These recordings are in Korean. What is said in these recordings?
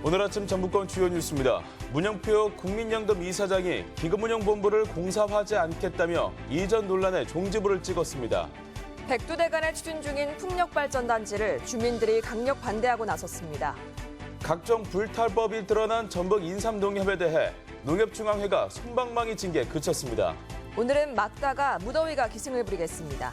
오늘 아침 전북권 주요 뉴스입니다. 문영표 국민연금 이사장이 기금운용본부를 공사하지 않겠다며 이전 논란에 종지부를 찍었습니다. 백두대간을 추진 중인 풍력발전단지를 주민들이 강력 반대하고 나섰습니다. 각종 불탈법이 드러난 전북 인삼농협에 대해 농협중앙회가 솜방망이 징계 그쳤습니다. 오늘은 막다가 무더위가 기승을 부리겠습니다.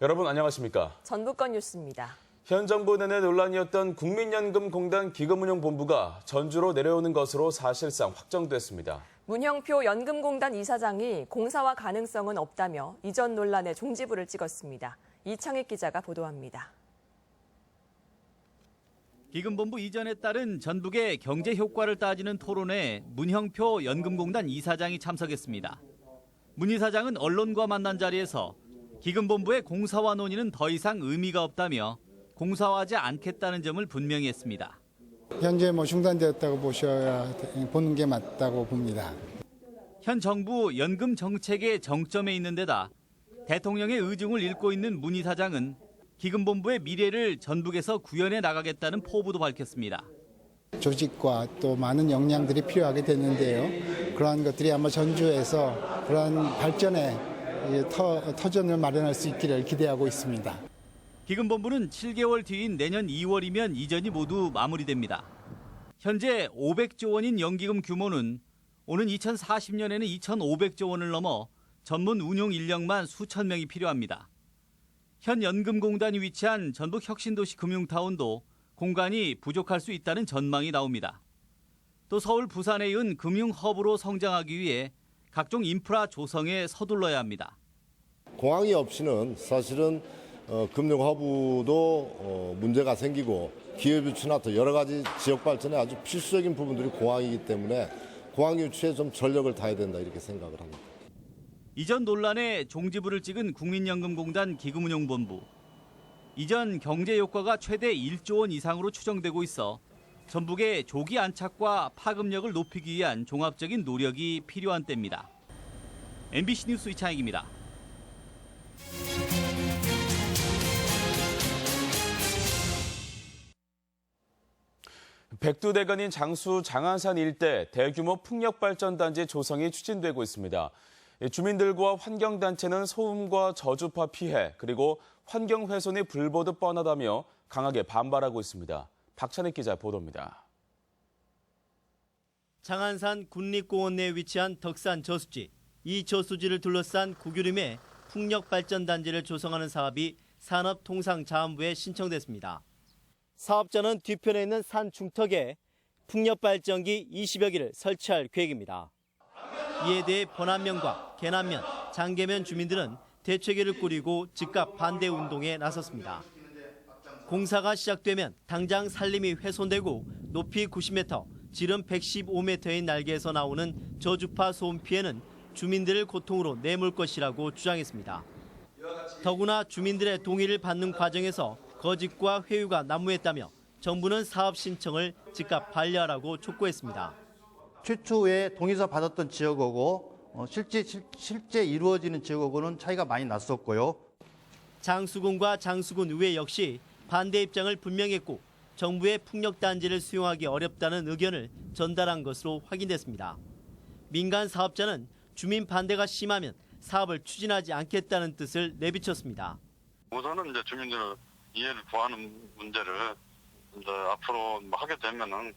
여러분 안녕하십니까? 전북권 뉴스입니다. 현 정부 내내 논란이었던 국민연금공단 기금운용본부가 전주로 내려오는 것으로 사실상 확정됐습니다. 문형표 연금공단 이사장이 공사화 가능성은 없다며 이전 논란에 종지부를 찍었습니다. 이창익 기자가 보도합니다. 기금본부 이전에 따른 전북의 경제 효과를 따지는 토론회에 문형표 연금공단 이사장이 참석했습니다. 문 이사장은 언론과 만난 자리에서 기금본부의 공사화 논의는 더 이상 의미가 없다며 공사화하지 않겠다는 점을 분명히 했습니다. 현재 중단되었다고 보는 게 맞다고 봅니다. 현 정부 연금 정책의 정점에 있는 데다 대통령의 의중을 읽고 있는 문 이사장은 기금본부의 미래를 전북에서 구현해 나가겠다는 포부도 밝혔습니다. 조직과 또 많은 역량들이 필요하게 됐는데요. 그러한 것들이 아마 전주에서 그러한 발전의 터전을 마련할 수 있기를 기대하고 있습니다. 기금본부는 7개월 뒤인 내년 2월이면 이전이 모두 마무리됩니다. 현재 500조 원인 연기금 규모는 오는 2040년에는 2,500조 원을 넘어 전문 운용 인력만 수천 명이 필요합니다. 현 연금공단이 위치한 전북 혁신도시 금융타운도 공간이 부족할 수 있다는 전망이 나옵니다. 또 서울, 부산에 이은 금융허브로 성장하기 위해 각종 인프라 조성에 서둘러야 합니다. 공항이 없이는 사실은 금융허브도 문제가 생기고 기업 유치나 또 여러 가지 지역 발전에 아주 필수적인 부분들이 공항이기 때문에 공항 유치에 좀 전력을 다해야 된다 이렇게 생각을 합니다. 이전 논란에 종지부를 찍은 국민연금공단 기금운용본부. 이전 경제 효과가 최대 1조 원 이상으로 추정되고 있어 전북의 조기 안착과 파급력을 높이기 위한 종합적인 노력이 필요한 때입니다. MBC 뉴스 이창익입니다. 백두대간인 장수 장안산 일대 대규모 풍력발전단지 조성이 추진되고 있습니다. 주민들과 환경단체는 소음과 저주파 피해 그리고 환경훼손이 불보듯 뻔하다며 강하게 반발하고 있습니다. 박찬익 기자 보도입니다. 장안산 국립공원 내에 위치한 덕산 저수지. 이 저수지를 둘러싼 구규림의 풍력발전단지를 조성하는 사업이 산업통상자원부에 신청됐습니다. 사업자는 뒤편에 있는 산 중턱에 풍력발전기 20여 기를 설치할 계획입니다. 이에 대해 번안면과 계남면, 장계면 주민들은 대책회를 꾸리고 즉각 반대 운동에 나섰습니다. 공사가 시작되면 당장 산림이 훼손되고 높이 90m, 지름 115m의 날개에서 나오는 저주파 소음 피해는 주민들을 고통으로 내몰 것이라고 주장했습니다. 더구나 주민들의 동의를 받는 과정에서 거짓과 회유가 난무했다며 정부는 사업 신청을 즉각 반려하라고 촉구했습니다. 최초에 동의서 받았던 지역하고 실제 이루어지는 지역하고는 차이가 많이 났었고요. 장수군과 장수군 의회 역시 반대 입장을 분명히 했고 정부의 풍력단지를 수용하기 어렵다는 의견을 전달한 것으로 확인됐습니다. 민간 사업자는 주민 반대가 심하면 사업을 추진하지 않겠다는 뜻을 내비쳤습니다. 우선은 이제 주민들 이해를 구하는 문제를 이제 앞으로 하게 되면은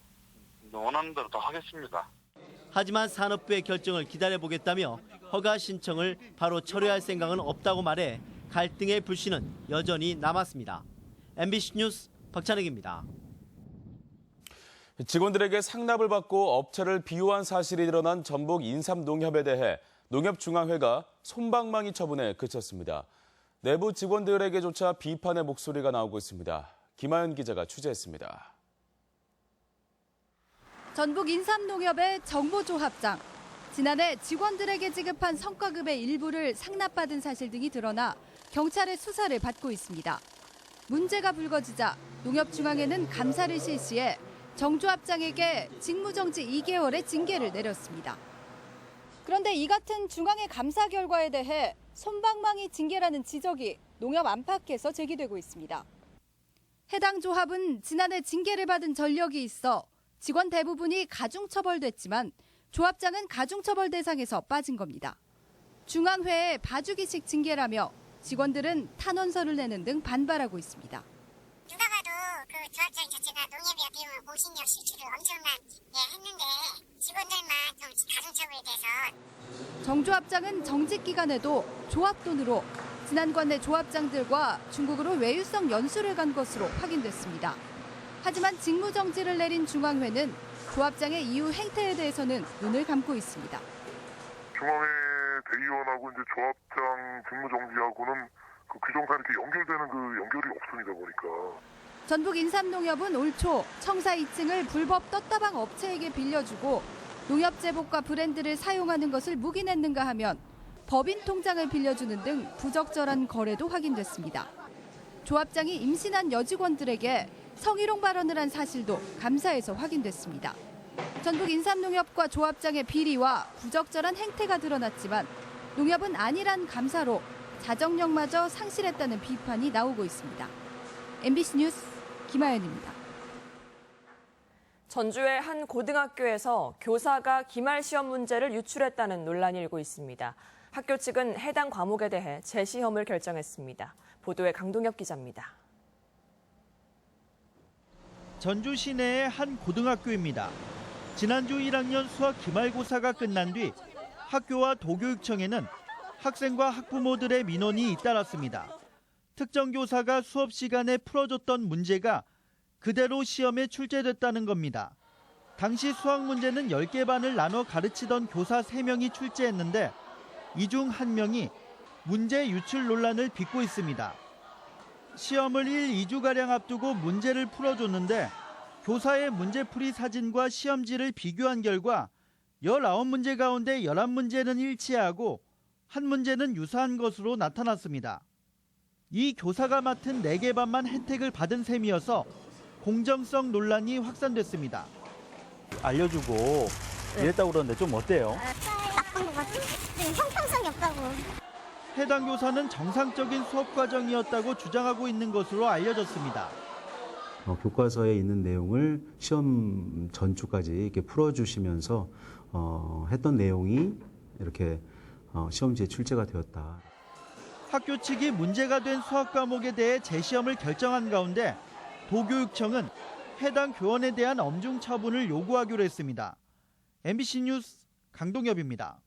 원하는 대로 다 하겠습니다. 하지만 산업부의 결정을 기다려보겠다며 허가 신청을 바로 철회할 생각은 없다고 말해 갈등의 불씨는 여전히 남았습니다. MBC 뉴스 박찬익입니다. 직원들에게 상납을 받고 업체를 비호한 사실이 드러난 전북 인삼농협에 대해 농협중앙회가 솜방망이 처분에 그쳤습니다. 내부 직원들에게조차 비판의 목소리가 나오고 있습니다. 김하연 기자가 취재했습니다. 전북 인삼농협의 정보조합장. 지난해 직원들에게 지급한 성과급의 일부를 상납받은 사실 등이 드러나 경찰의 수사를 받고 있습니다. 문제가 불거지자 농협중앙회는 감사를 실시해 정조합장에게 직무정지 2개월의 징계를 내렸습니다. 그런데 이 같은 중앙회 감사 결과에 대해 솜방망이 징계라는 지적이 농협 안팎에서 제기되고 있습니다. 해당 조합은 지난해 징계를 받은 전력이 있어 직원 대부분이 가중처벌됐지만 조합장은 가중처벌 대상에서 빠진 겁니다. 중앙회의 봐주기식 징계라며 직원들은 탄원서를 내는 등 반발하고 있습니다. 누가 봐도 그 조합장 자체가 농협이 어떻게 보면 공신력 실추를 엄청난 했는데 직원들만 좀 가중처벌이 돼서 정조합장은 정직 기간에도 조합 돈으로 지난관내 조합장들과 중국으로 외유성 연수를 간 것으로 확인됐습니다. 하지만 직무정지를 내린 중앙회는 조합장의 이후 행태에 대해서는 눈을 감고 있습니다. 중앙회 대의원하고 이제 조합장 직무정지하고는 그 규정상 이렇게 연결되는 그 연결이 없습니다, 보니까. 전북 인삼농협은 올 초 청사 2층을 불법 떴다방 업체에게 빌려주고 농협 제복과 브랜드를 사용하는 것을 묵인했는가 하면 법인 통장을 빌려주는 등 부적절한 거래도 확인됐습니다. 조합장이 임신한 여직원들에게 성희롱 발언을 한 사실도 감사에서 확인됐습니다. 전북 인삼농협과 조합장의 비리와 부적절한 행태가 드러났지만 농협은 아니란 감사로 자정력마저 상실했다는 비판이 나오고 있습니다. MBC 뉴스 김아연입니다. 전주의 한 고등학교에서 교사가 기말 시험 문제를 유출했다는 논란이 일고 있습니다. 학교 측은 해당 과목에 대해 재시험을 결정했습니다. 보도에 강동엽 기자입니다. 전주 시내의 한 고등학교입니다. 지난주 1학년 수학 기말고사가 끝난 뒤 학교와 도교육청에는 학생과 학부모들의 민원이 잇따랐습니다. 특정 교사가 수업 시간에 풀어줬던 문제가 그대로 시험에 출제됐다는 겁니다. 당시 수학 문제는 10개 반을 나눠 가르치던 교사 3명이 출제했는데 이 중 1명이 문제 유출 논란을 빚고 있습니다. 시험을 2주가량 앞두고 문제를 풀어줬는데 교사의 문제풀이 사진과 시험지를 비교한 결과 19문제 가운데 11문제는 일치하고 한 문제는 유사한 것으로 나타났습니다. 이 교사가 맡은 4개 반만 혜택을 받은 셈이어서 공정성 논란이 확산됐습니다. 알려주고 이랬다고 그러는데 좀 어때요? 나쁜 것 같아. 형평성이 없다고. 해당 교사는 정상적인 수업 과정이었다고 주장하고 있는 것으로 알려졌습니다. 교과서에 있는 내용을 시험 전주까지 이렇게 풀어주시면서 했던 내용이 이렇게 시험지에 출제가 되었다. 학교 측이 문제가 된 수학 과목에 대해 재시험을 결정한 가운데 도교육청은 해당 교원에 대한 엄중 처분을 요구하기로 했습니다. MBC 뉴스 강동엽입니다.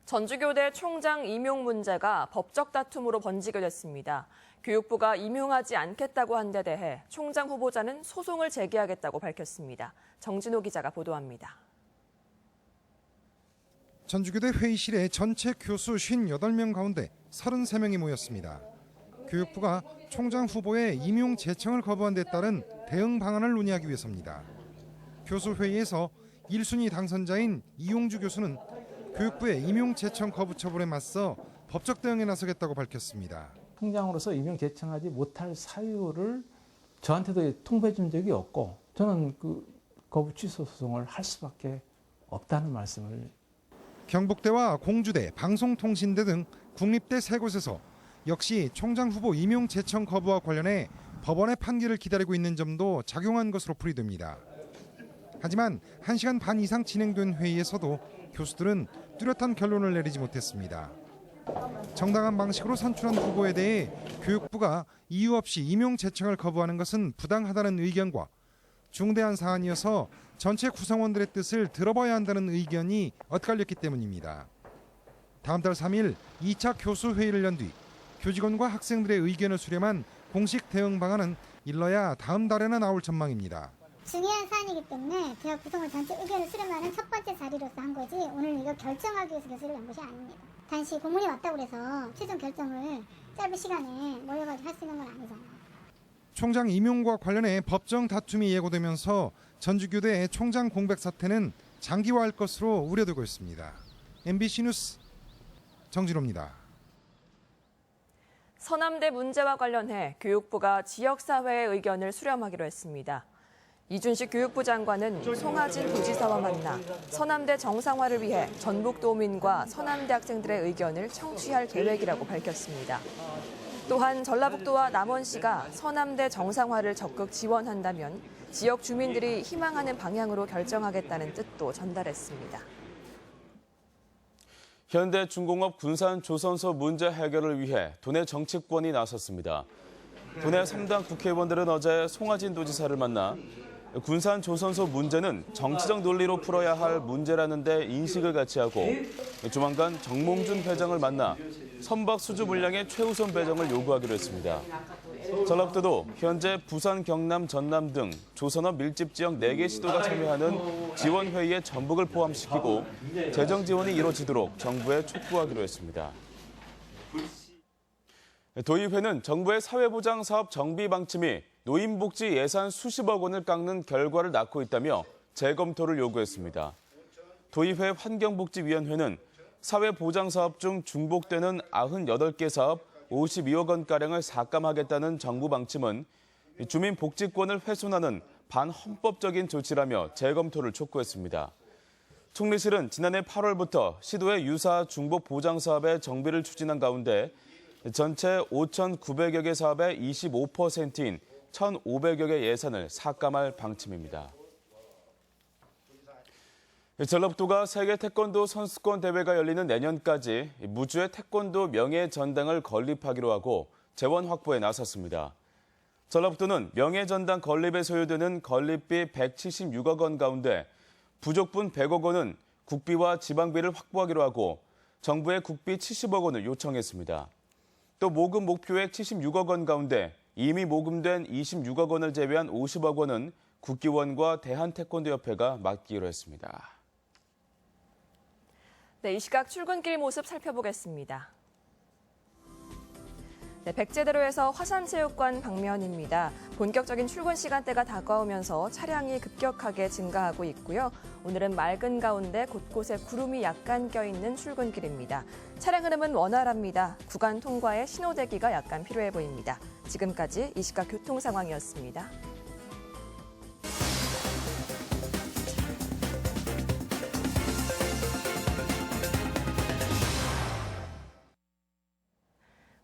전주교대 총장 임용 문제가 법적 다툼으로 번지게 됐습니다. 교육부가 임용하지 않겠다고 한 데 대해 총장 후보자는 소송을 제기하겠다고 밝혔습니다. 정진호 기자가 보도합니다. 전주교대 회의실에 전체 교수 58명 가운데 33명이 모였습니다. 교육부가 총장 후보의 임용 제청을 거부한 데 따른 대응 방안을 논의하기 위해서입니다. 교수 회의에서 1순위 당선자인 이용주 교수는 교육부의 임용 제청 거부 처분에 맞서 법적 대응에 나서겠다고 밝혔습니다. 총장으로서 임용 제청하지 못할 사유를 저한테도 통보해 준 적이 없고 저는 그 거부 취소 소송을 할 수밖에 없다는 말씀을. 경북대와 공주대, 방송통신대 등 국립대 3곳에서 역시 총장 후보 임용 제청 거부와 관련해 법원의 판결을 기다리고 있는 점도 작용한 것으로 풀이됩니다. 하지만 1시간 반 이상 진행된 회의에서도 교수들은 뚜렷한 결론을 내리지 못했습니다. 정당한 방식으로 선출한 후보에 대해 교육부가 이유 없이 임용 제청을 거부하는 것은 부당하다는 의견과 중대한 사안이어서 전체 구성원들의 뜻을 들어봐야 한다는 의견이 엇갈렸기 때문입니다. 다음 달 3일 2차 교수 회의를 연 뒤 교직원과 학생들의 의견을 수렴한 공식 대응 방안은 일러야 다음 달에나 나올 전망입니다. 중요한 사안이기 때문에 대학 구성원 전체 의견을 수렴하는 첫 번째 자리로서 한 거지 오늘 이거 결정하기 위해서 교수를 한 것이 아닙니다. 단시 공문이 왔다고 해서 최종 결정을 짧은 시간에 모여가지고 할 수 있는 건 아니잖아요. 총장 임용과 관련해 법정 다툼이 예고되면서 전주교대 총장 공백 사태는 장기화할 것으로 우려되고 있습니다. MBC 뉴스 정진호입니다. 서남대 문제와 관련해 교육부가 지역사회의 의견을 수렴하기로 했습니다. 이준식 교육부 장관은 송하진 도지사와 만나 서남대 정상화를 위해 전북도민과 서남대 학생들의 의견을 청취할 계획이라고 밝혔습니다. 또한 전라북도와 남원시가 서남대 정상화를 적극 지원한다면 지역 주민들이 희망하는 방향으로 결정하겠다는 뜻도 전달했습니다. 현대중공업 군산조선소 문제 해결을 위해 도내 정치권이 나섰습니다. 도내 3당 국회의원들은 어제 송하진 도지사를 만나 군산조선소 문제는 정치적 논리로 풀어야 할 문제라는 데 인식을 같이 하고 조만간 정몽준 회장을 만나 선박 수주 물량의 최우선 배정을 요구하기로 했습니다. 전라북도도 현재 부산, 경남, 전남 등 조선업 밀집 지역 4개 시도가 참여하는 지원회의에 전북을 포함시키고 재정 지원이 이루어지도록 정부에 촉구하기로 했습니다. 도의회는 정부의 사회보장 사업 정비 방침이 노인복지 예산 수십억 원을 깎는 결과를 낳고 있다며 재검토를 요구했습니다. 도의회 환경복지위원회는 사회보장 사업 중 중복되는 98개 사업 52억 원가량을 삭감하겠다는 정부 방침은 주민 복지권을 훼손하는 반헌법적인 조치라며 재검토를 촉구했습니다. 총리실은 지난해 8월부터 시도의 유사 중복 보장 사업의 정비를 추진한 가운데 전체 5,900여 개 사업의 25%인 1,500여 개 예산을 삭감할 방침입니다. 전라북도가 세계 태권도 선수권 대회가 열리는 내년까지 무주의 태권도 명예전당을 건립하기로 하고 재원 확보에 나섰습니다. 전라북도는 명예전당 건립에 소요되는 건립비 176억 원 가운데 부족분 100억 원은 국비와 지방비를 확보하기로 하고 정부에 국비 70억 원을 요청했습니다. 또 모금 목표액 76억 원 가운데 이미 모금된 26억 원을 제외한 50억 원은 국기원과 대한태권도협회가 맡기로 했습니다. 네, 이 시각 출근길 모습 살펴보겠습니다. 네, 백제대로에서 화산체육관 방면입니다. 본격적인 출근 시간대가 다가오면서 차량이 급격하게 증가하고 있고요. 오늘은 맑은 가운데 곳곳에 구름이 약간 껴있는 출근길입니다. 차량 흐름은 원활합니다. 구간 통과에 신호대기가 약간 필요해 보입니다. 지금까지 이 시각 교통 상황이었습니다.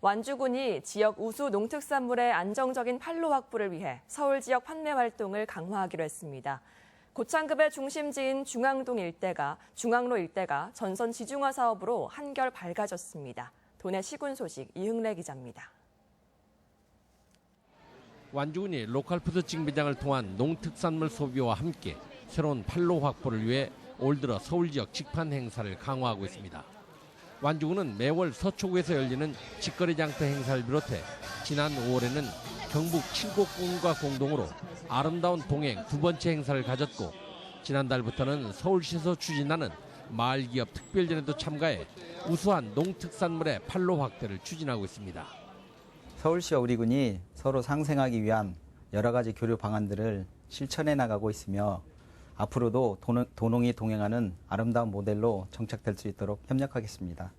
완주군이 지역 우수 농특산물의 안정적인 판로 확보를 위해 서울 지역 판매 활동을 강화하기로 했습니다. 고창급의 중심지인 중앙로 일대가 전선 지중화 사업으로 한결 밝아졌습니다. 도내 시군 소식 이흥래 기자입니다. 완주군이 로컬푸드 직매장을 통한 농특산물 소비와 함께 새로운 판로 확보를 위해 올 들어 서울 지역 직판 행사를 강화하고 있습니다. 완주군은 매월 서초구에서 열리는 직거래 장터 행사를 비롯해 지난 5월에는 경북 7곳군과 공동으로 아름다운 동행 두 번째 행사를 가졌고 지난달부터는 서울시에서 추진하는 마을기업 특별전에도 참가해 우수한 농특산물의 판로 확대를 추진하고 있습니다. 서울시와 우리 군이 서로 상생하기 위한 여러 가지 교류 방안들을 실천해 나가고 있으며 앞으로도 도농이 동행하는 아름다운 모델로 정착될 수 있도록 협력하겠습니다.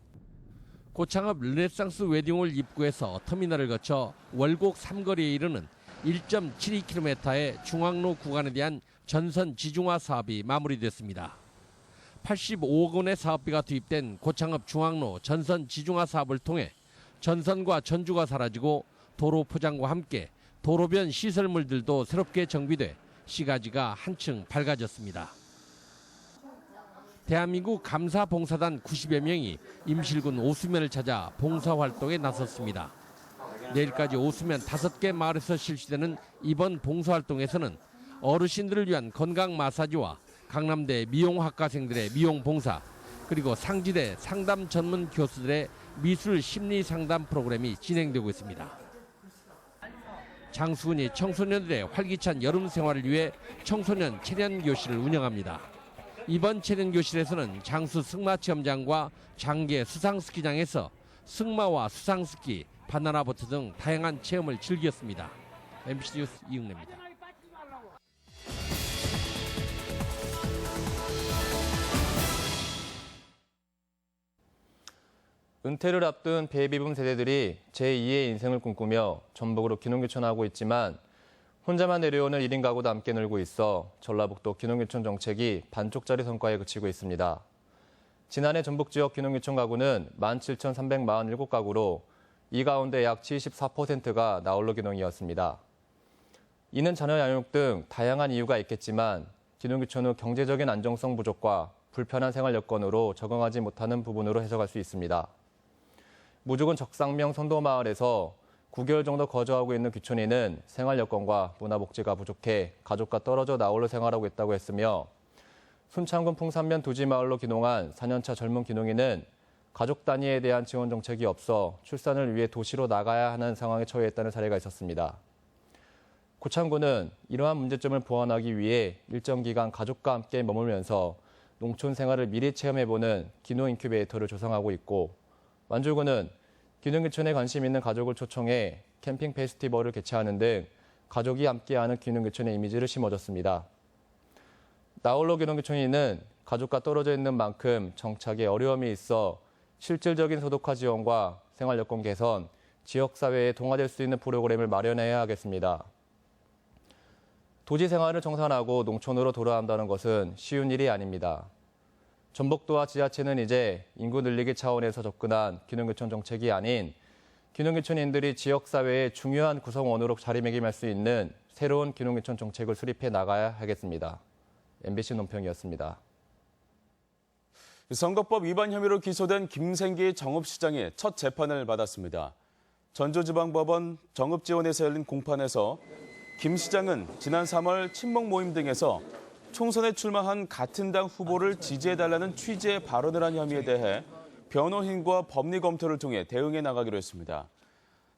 고창읍 르네상스 웨딩홀 입구에서 터미널을 거쳐 월곡 삼거리에 이르는 1.72km의 중앙로 구간에 대한 전선 지중화 사업이 마무리됐습니다. 85억 원의 사업비가 투입된 고창읍 중앙로 전선 지중화 사업을 통해 전선과 전주가 사라지고 도로 포장과 함께 도로변 시설물들도 새롭게 정비돼 시가지가 한층 밝아졌습니다. 대한민국 감사봉사단 90여 명이 임실군 오수면을 찾아 봉사활동에 나섰습니다. 내일까지 오수면 5개 마을에서 실시되는 이번 봉사활동에서는 어르신들을 위한 건강 마사지와 강남대 미용학과생들의 미용봉사, 그리고 상지대 상담 전문 교수들의 미술 심리 상담 프로그램이 진행되고 있습니다. 장수군이 청소년들의 활기찬 여름 생활을 위해 청소년 체련 교실을 운영합니다. 이번 체련 교실에서는 장수 승마 체험장과 장계 수상스키장에서 승마와 수상스키, 바나나 보트 등 다양한 체험을 즐겼습니다. MBC 뉴스 이흥래입니다. 은퇴를 앞둔 베이비붐 세대들이 제2의 인생을 꿈꾸며 전북으로 귀농귀촌하고 있지만 혼자만 내려오는 1인 가구도 함께 늘고 있어 전라북도 귀농귀촌 정책이 반쪽짜리 성과에 그치고 있습니다. 지난해 전북 지역 귀농귀촌 가구는 17,347가구로 이 가운데 약 74%가 나홀로 귀농이었습니다. 이는 자녀 양육 등 다양한 이유가 있겠지만 귀농 귀촌 후 경제적인 안정성 부족과 불편한 생활 여건으로 적응하지 못하는 부분으로 해석할 수 있습니다. 무주군 적상명 선도마을에서 9개월 정도 거주하고 있는 귀촌인은 생활 여건과 문화복지가 부족해 가족과 떨어져 나홀로 생활하고 있다고 했으며 순창군 풍산면 두지마을로 귀농한 4년차 젊은 귀농인은 가족 단위에 대한 지원 정책이 없어 출산을 위해 도시로 나가야 하는 상황에 처해있다는 사례가 있었습니다. 고창군은 이러한 문제점을 보완하기 위해 일정 기간 가족과 함께 머물면서 농촌 생활을 미리 체험해보는 귀농 인큐베이터를 조성하고 있고 완주군은 귀농 귀촌에 관심 있는 가족을 초청해 캠핑 페스티벌을 개최하는 등 가족이 함께하는 귀농 귀촌의 이미지를 심어줬습니다. 나홀로 귀농 귀촌인은 가족과 떨어져 있는 만큼 정착에 어려움이 있어 실질적인 소득화 지원과 생활 여건 개선, 지역사회에 동화될 수 있는 프로그램을 마련해야 하겠습니다. 도시 생활을 정산하고 농촌으로 돌아간다는 것은 쉬운 일이 아닙니다. 전북도와 지자체는 이제 인구 늘리기 차원에서 접근한 귀농귀촌 정책이 아닌 귀농귀촌인들이 지역사회의 중요한 구성원으로 자리매김할 수 있는 새로운 귀농귀촌 정책을 수립해 나가야 하겠습니다. MBC 논평이었습니다. 선거법 위반 혐의로 기소된 김생기 정읍시장이 첫 재판을 받았습니다. 전주지방법원 정읍지원에서 열린 공판에서 김 시장은 지난 3월 친목 모임 등에서 총선에 출마한 같은 당 후보를 지지해달라는 취지의 발언을 한 혐의에 대해 변호인과 법리 검토를 통해 대응해 나가기로 했습니다.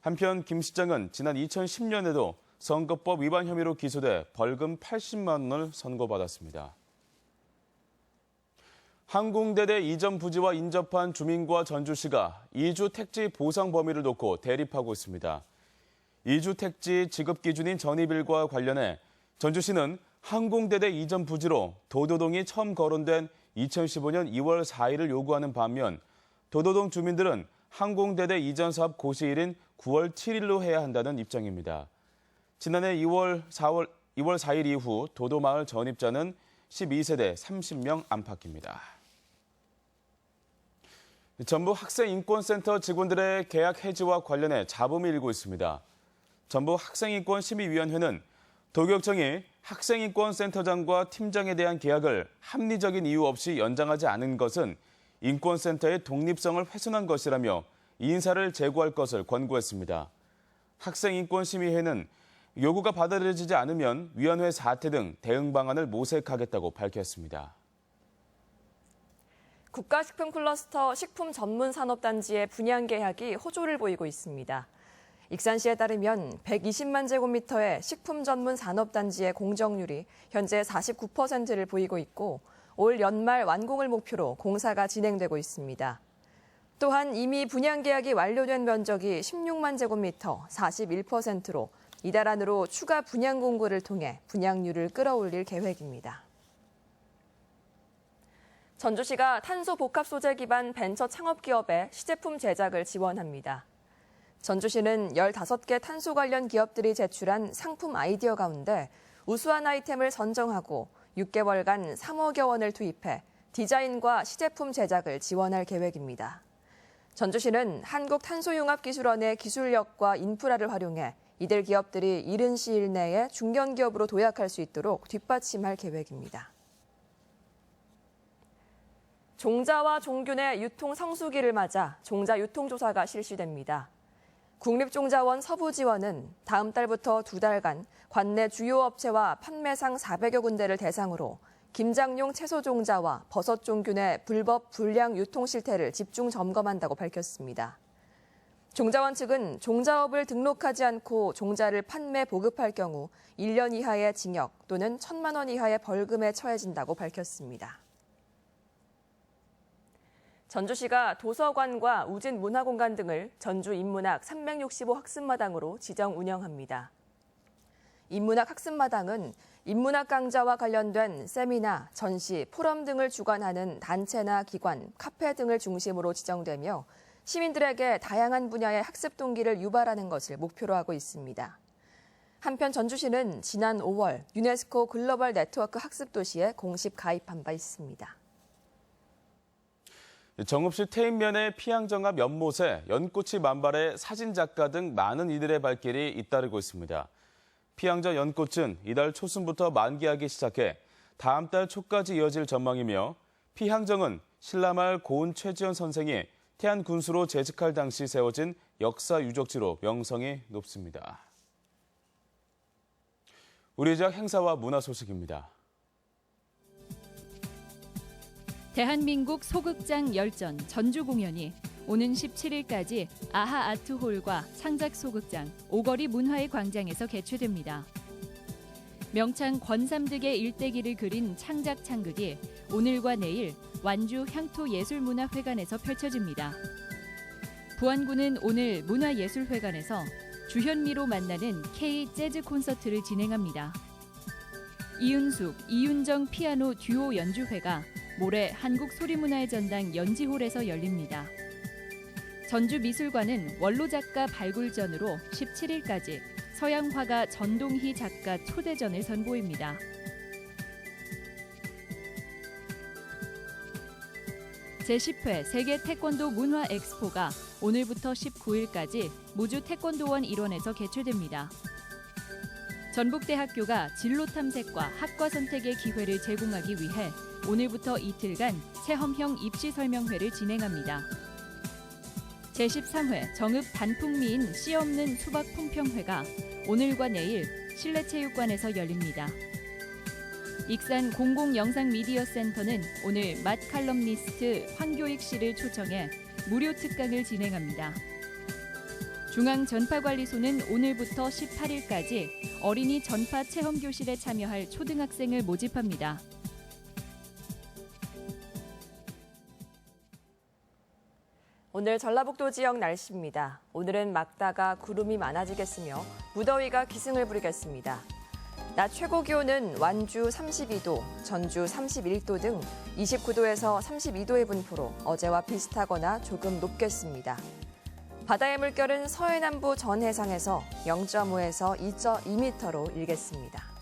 한편 김 시장은 지난 2010년에도 선거법 위반 혐의로 기소돼 벌금 80만 원을 선고받았습니다. 항공대대 이전 부지와 인접한 주민과 전주시가 이주 택지 보상 범위를 놓고 대립하고 있습니다. 이주 택지 지급 기준인 전입일과 관련해 전주시는 항공대대 이전 부지로 도도동이 처음 거론된 2015년 2월 4일을 요구하는 반면 도도동 주민들은 항공대대 이전 사업 고시일인 9월 7일로 해야 한다는 입장입니다. 지난해 2월 4일 이후 도도마을 전입자는 12세대 30명 안팎입니다. 전북 학생인권센터 직원들의 계약 해지와 관련해 잡음이 일고 있습니다. 전북 학생인권심의위원회는 도교육청이 학생인권센터장과 팀장에 대한 계약을 합리적인 이유 없이 연장하지 않은 것은 인권센터의 독립성을 훼손한 것이라며 인사를 제고할 것을 권고했습니다. 학생인권심의회는 요구가 받아들여지지 않으면 위원회 사퇴 등 대응 방안을 모색하겠다고 밝혔습니다. 국가식품클러스터 식품전문산업단지의 분양 계약이 호조를 보이고 있습니다. 익산시에 따르면 120만 제곱미터의 식품전문산업단지의 공정률이 현재 49%를 보이고 있고 올 연말 완공을 목표로 공사가 진행되고 있습니다. 또한 이미 분양 계약이 완료된 면적이 16만 제곱미터 41%로 이달 안으로 추가 분양 공고를 통해 분양률을 끌어올릴 계획입니다. 전주시가 탄소 복합 소재 기반 벤처 창업 기업의 시제품 제작을 지원합니다. 전주시는 15개 탄소 관련 기업들이 제출한 상품 아이디어 가운데 우수한 아이템을 선정하고 6개월간 3억여 원을 투입해 디자인과 시제품 제작을 지원할 계획입니다. 전주시는 한국탄소융합기술원의 기술력과 인프라를 활용해 이들 기업들이 이른 시일 내에 중견기업으로 도약할 수 있도록 뒷받침할 계획입니다. 종자와 종균의 유통 성수기를 맞아 종자 유통조사가 실시됩니다. 국립종자원 서부지원은 다음 달부터 2달간 관내 주요 업체와 판매상 400여 군데를 대상으로 김장용 채소종자와 버섯종균의 불법 불량 유통 실태를 집중 점검한다고 밝혔습니다. 종자원 측은 종자업을 등록하지 않고 종자를 판매 보급할 경우 1년 이하의 징역 또는 1,000만 원 이하의 벌금에 처해진다고 밝혔습니다. 전주시가 도서관과 우진문화공간 등을 전주 인문학 365 학습마당으로 지정 운영합니다. 인문학 학습마당은 인문학 강좌와 관련된 세미나, 전시, 포럼 등을 주관하는 단체나 기관, 카페 등을 중심으로 지정되며 시민들에게 다양한 분야의 학습 동기를 유발하는 것을 목표로 하고 있습니다. 한편 전주시는 지난 5월 유네스코 글로벌 네트워크 학습도시에 공식 가입한 바 있습니다. 정읍시 태인면의 피항정합 연못에 연꽃이 만발해 사진작가 등 많은 이들의 발길이 잇따르고 있습니다. 피항정 연꽃은 이달 초순부터 만개하기 시작해 다음 달 초까지 이어질 전망이며 피항정은 신라마을 고은 최지연 선생이 태안 군수로 재직할 당시 세워진 역사 유적지로 명성이 높습니다. 우리 지역 행사와 문화 소식입니다. 대한민국 소극장 열전 전주 공연이 오는 17일까지 아하 아트홀과 창작 소극장 오거리 문화의 광장에서 개최됩니다. 명창 권삼득의 일대기를 그린 창작 창극이 오늘과 내일 완주 향토예술문화회관에서 펼쳐집니다. 부안군은 오늘 문화예술회관에서 주현미로 만나는 K 재즈 콘서트를 진행합니다. 이윤숙, 이윤정 피아노 듀오 연주회가 모레 한국소리문화의 전당 연지홀에서 열립니다. 전주미술관은 원로작가 발굴전으로 17일까지 서양화가 전동희 작가 초대전을 선보입니다. 제10회 세계 태권도 문화 엑스포가 오늘부터 19일까지 무주 태권도원 일원에서 개최됩니다. 전북대학교가 진로 탐색과 학과 선택의 기회를 제공하기 위해 오늘부터 이틀간 체험형 입시 설명회를 진행합니다. 제13회 정읍 단풍미인 씨 없는 수박 품평회가 오늘과 내일 실내체육관에서 열립니다. 익산 공공영상미디어센터는 오늘 맛 칼럼니스트 황교익 씨를 초청해 무료 특강을 진행합니다. 중앙전파관리소는 오늘부터 18일까지 어린이 전파 체험교실에 참여할 초등학생을 모집합니다. 오늘 전라북도 지역 날씨입니다. 오늘은 맑다가 구름이 많아지겠으며 무더위가 기승을 부리겠습니다. 낮 최고 기온은 완주 32도, 전주 31도 등 29도에서 32도의 분포로 어제와 비슷하거나 조금 높겠습니다. 바다의 물결은 서해남부 전 해상에서 0.5에서 2.2m로 일겠습니다.